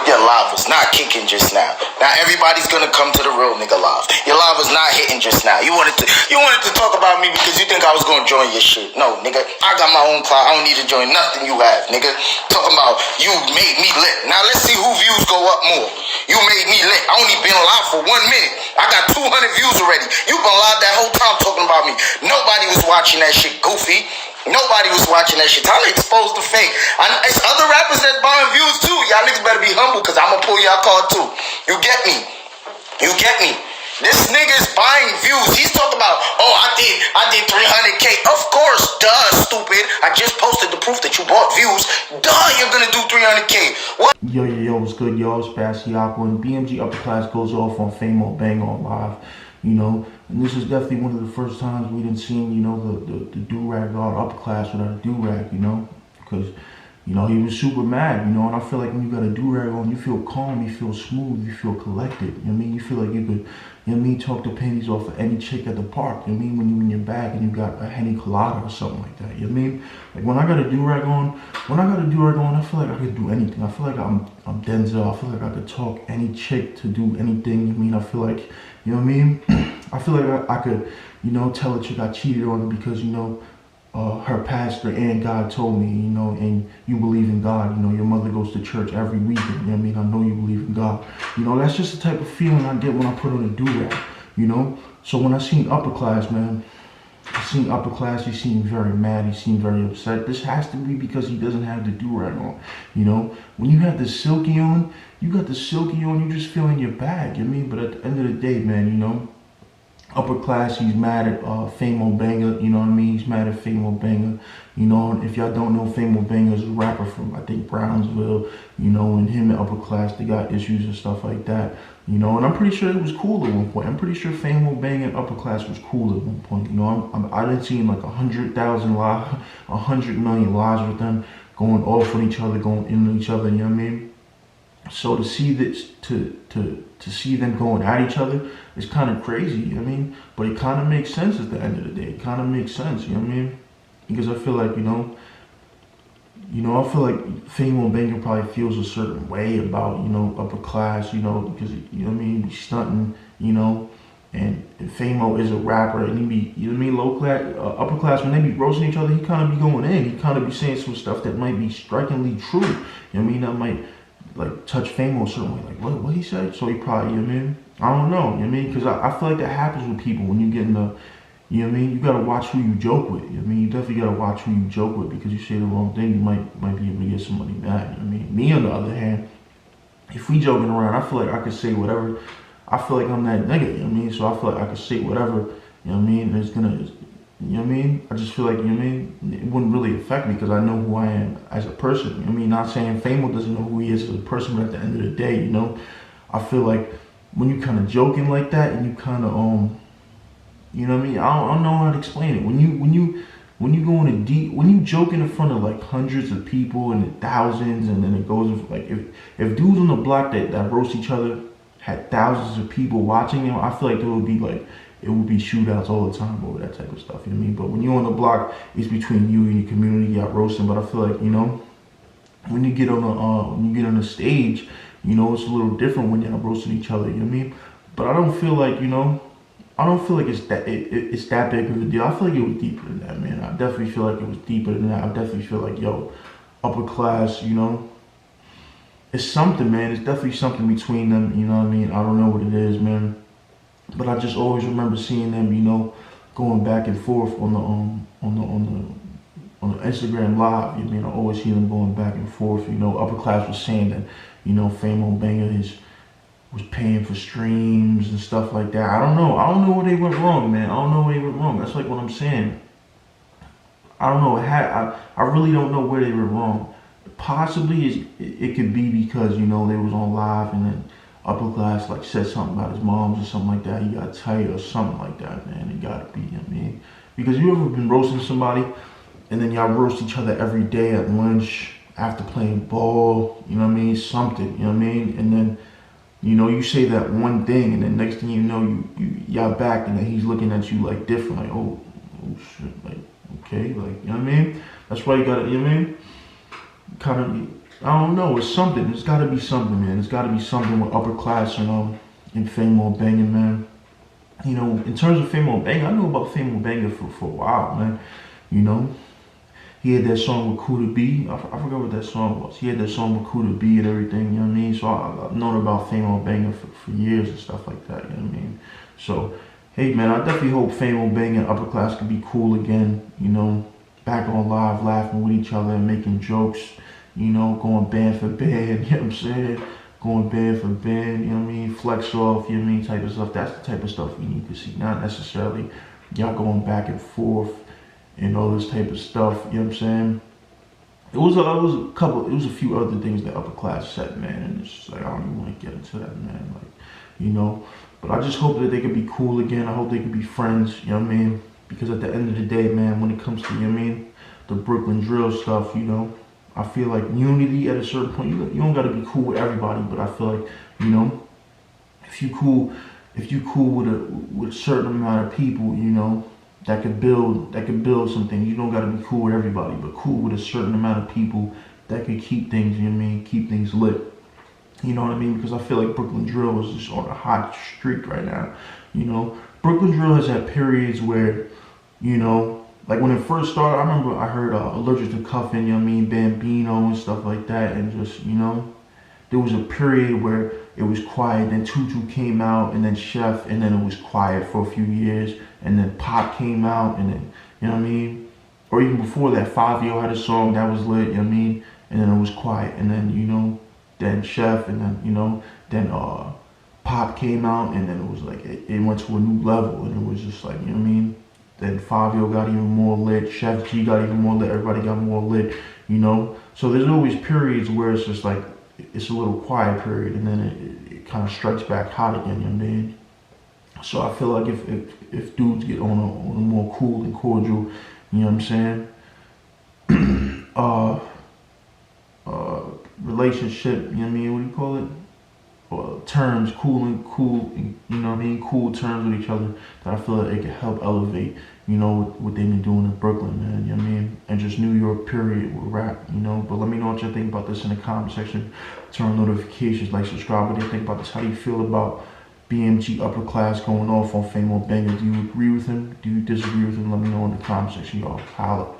your live was not kicking just now. Now everybody's gonna come to the real nigga live. Your live was not hitting just now. You wanted to talk about me because you think I was gonna join your shit. No, nigga, I got my own clout. I don't need to join nothing you have, nigga. Talking about you made me lit. Now let's see who views go up more. You made me lit. I only been live for 1 minute. I got 200 views already. You been live that whole time talking about me. Nobody was watching that shit, goofy. Nobody was watching that shit. Time to expose the fake. It's other rappers that's buying views too. Y'all niggas better be humble because I'm gonna pull y'all card too. You get me? You get me? This nigga's buying views. He's talking about, oh, I did 300K. Of course, duh, stupid. I just posted the proof that you bought views. Duh, you're gonna do 300K. What? Yo, what's good, y'all? It's Bassey, Akwa, and Bmg Upperclass goes off on Famo Banga on live. You know, and this is definitely one of the first times we didn't see, you know, the do-rag god Upperclass without a do-rag, you know, because, you know, he was super mad, you know, and I feel like when you got a do-rag on, you feel calm, you feel smooth, you feel collected, you know what I mean? You feel like you could, you know what I mean, talk the pennies off of any chick at the park, you know what I mean? When you in your bag and you got a Henny Colada or something like that, you know what I mean? Like when I got a do-rag on, I feel like I could do anything. I feel like I'm Denzel. I feel like I could talk any chick to do anything, you know what I mean? I feel like, you know what I mean? I feel like I could, you know, tell a chick I cheated on her because, you know, her pastor and God told me, you know, and you believe in God, you know, your mother goes to church every weekend, you know what I mean? I know you believe in God. You know, that's just the type of feeling I get when I put on a do-rag, you know? So when I seen Upperclass, man, I seen Upperclass, he seemed very mad, he seemed very upset. This has to be because he doesn't have the do-rag on, you know? When you have the silky on, you got the silky on, you just feel in your bag, you know what I mean? But at the end of the day, man, you know, Upperclass, he's mad at Famo Banga, you know what I mean? He's mad at Famo Banga, you know, and if y'all don't know, Famo Banga is a rapper from, I think, Brownsville, you know, and him and Upperclass, they got issues and stuff like that, you know, and I'm pretty sure it was cool at one point. I'm pretty sure Famo Banga and Upperclass was cool at one point, you know, I didn't see like 100,000 lives, 100 million lives with them going off on each other, going into each other, you know what I mean? So to see this, to see them going at each other is kind of crazy, you know what I mean? But it kind of makes sense at the end of the day. It kind of makes sense, you know what I mean? Because I feel like, you know, I feel like Famo Banga probably feels a certain way about, you know, Upperclass, you know, because, you know what I mean, he's stunting, you know, and Famo is a rapper, and he be, you know what I mean, low class, Upperclass, when they be roasting each other, he kind of be going in. He kind of be saying some stuff that might be strikingly true, you know what I mean? That might, like, touch Famo a certain way, like, what he said? So he probably, you know what I mean? I don't know, you know what I mean? Because I feel like that happens with people when you get in the, you know what I mean? You gotta watch who you joke with, you know what I mean? You definitely gotta watch who you joke with, because you say the wrong thing, you might be able to get somebody mad, you know what I mean? Me, on the other hand, if we joking around, I feel like I could say whatever. I feel like I'm that nigga, you know what I mean? So I feel like I could say whatever, you know what I mean? It's gonna, you know what I mean? I just feel like, you know what I mean? It wouldn't really affect me because I know who I am as a person. You know what I mean? Not saying Famo doesn't know who he is as a person, but at the end of the day, you know, I feel like when you kind of joking like that and you kind of, you know what I mean? I don't know how to explain it. When you go in a deep, when you joking in front of like hundreds of people and thousands, and then it goes like if dudes on the block that roast each other had thousands of people watching them, I feel like there would be like, it would be shootouts all the time over that type of stuff, you know what I mean? But when you're on the block, it's between you and your community, y'all roasting. But I feel like, you know, when you get on the stage, you know, it's a little different when y'all roasting each other, you know what I mean? But I don't feel like, you know, I don't feel like it's that big of a deal. I feel like it was deeper than that, man. I definitely feel like it was deeper than that. I definitely feel like, yo, Upperclass, you know, it's something, man. It's definitely something between them, you know what I mean? I don't know what it is, man. But I just always remember seeing them, you know, going back and forth on the Instagram live. You know what I mean? I always see them going back and forth. You know, Upperclass was saying that, you know, Famo Banga was paying for streams and stuff like that. I don't know where they went wrong, man. I don't know where they went wrong. That's like what I'm saying. I don't know. I really don't know where they were wrong. Possibly it could be because, you know, they was on live and then Upperclass like said something about his moms or something like that. He got tight or something like that, man. It gotta be, I mean, because you ever been roasting somebody and then y'all roast each other every day at lunch after playing ball, you know what I mean? Something, you know what I mean? And then, you know, you say that one thing and then next thing you know, y'all back and then he's looking at you like different, like, oh shit, like, okay, like, you know what I mean? That's why you gotta, you know what I mean? Kind of, I don't know. It's something. It's got to be something, man. It's got to be something with Upperclass and Famo Banga, man. You know, in terms of Famo Banga, I knew about Famo Banga for a while, man. You know, he had that song with Kuda B. I forgot what that song was. He had that song with Kuda B and everything, you know what I mean? So I've known about Famo Banga for years and stuff like that, you know what I mean? So, hey, man, I definitely hope Famo Banga and Upperclass can be cool again, you know, back on live, laughing with each other and making jokes, you know, going band for band, you know what I'm saying? Going band for band, you know what I mean? Flex off, you know what I mean? Type of stuff. That's the type of stuff we need to see. Not necessarily y'all going back and forth and all this type of stuff, you know what I'm saying? It was a few other things that Upperclass said, man, and it's just like, I don't even want to get into that, man, like, you know? But I just hope that they could be cool again. I hope they could be friends, you know what I mean? Because at the end of the day, man, when it comes to, you know what I mean, the Brooklyn drill stuff, you know, I feel like unity at a certain point, you don't gotta be cool with everybody, but I feel like, you know, if you cool with a certain amount of people, you know, that could build some things. You don't gotta be cool with everybody, but cool with a certain amount of people that could keep things, you know what I mean, keep things lit. You know what I mean? Because I feel like Brooklyn drill is just on a hot streak right now. You know, Brooklyn drill has had periods where, you know, like when it first started, I remember I heard Allergic to Cuffing, you know what I mean, Bambino and stuff like that, and just, you know, there was a period where it was quiet, then Tutu came out, and then Chef, and then it was quiet for a few years, and then Pop came out, and then, you know what I mean, or even before that, Fabio had a song that was lit, you know what I mean, and then it was quiet, and then, you know, then Chef, and then, you know, then Pop came out, and then it was like, it went to a new level, and it was just like, you know what I mean, then Fabio got even more lit, Chef G got even more lit, everybody got more lit, you know? So there's always periods where it's just like, it's a little quiet period, and then it kind of strikes back hot again, you know what I mean? So I feel like if dudes get on a more cool and cordial, you know what I'm saying? Relationship, you know what I mean? What do you call it? Terms, cool, you know what I mean? Cool terms with each other, that I feel like it can help elevate, you know, what they've been doing in Brooklyn, man, you know what I mean? And just New York, period, with rap, you know? But let me know what you think about this in the comment section. Turn on notifications, like, subscribe. What do you think about this? How do you feel about Bmg Upperclass going off on Famo Banga? Do you agree with him? Do you disagree with him? Let me know in the comment section, y'all. Holla.